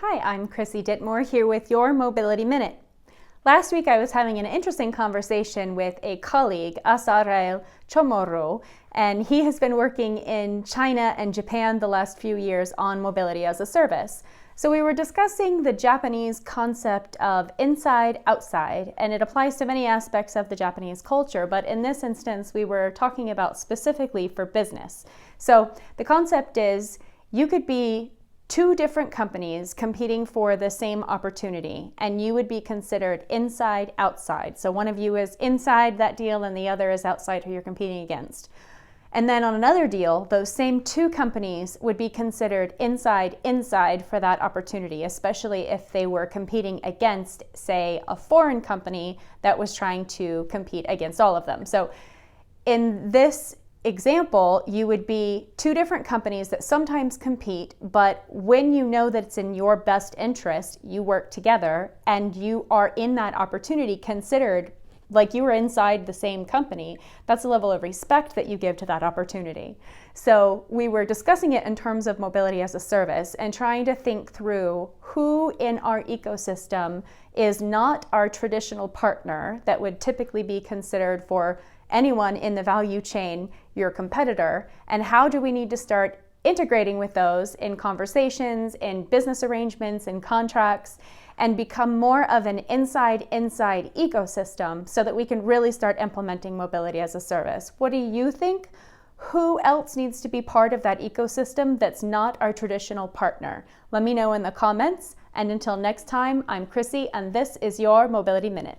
Hi, I'm Chrissy Ditmore here with your Mobility Minute. Last week I was having an interesting conversation with a colleague, Azarel Chamorro, and he has been working in China and Japan the last few years on mobility as a service. So we were discussing the Japanese concept of inside, outside, and it applies to many aspects of the Japanese culture, but in this instance we were talking about specifically for business. So the concept is you could be two different companies competing for the same opportunity, and you would be considered inside, outside. So one of you is inside that deal and the other is outside who you're competing against. And then on another deal, those same two companies would be considered inside, inside for that opportunity, especially if they were competing against, say, a foreign company that was trying to compete against all of them. So in this example, you would be two different companies that sometimes compete, but when you know that it's in your best interest, you work together and you are in that opportunity considered like you were inside the same company. That's a level of respect that you give to that opportunity. So we were discussing it in terms of mobility as a service and trying to think through who in our ecosystem is not our traditional partner that would typically be considered for anyone in the value chain, your competitor, and how do we need to start integrating with those in conversations, in business arrangements, in contracts, and become more of an inside ecosystem so that we can really start implementing mobility as a service. What do you think? Who else needs to be part of that ecosystem that's not our traditional partner? Let me know in the comments. And until next time, I'm Chrissy, and this is your Mobility Minute.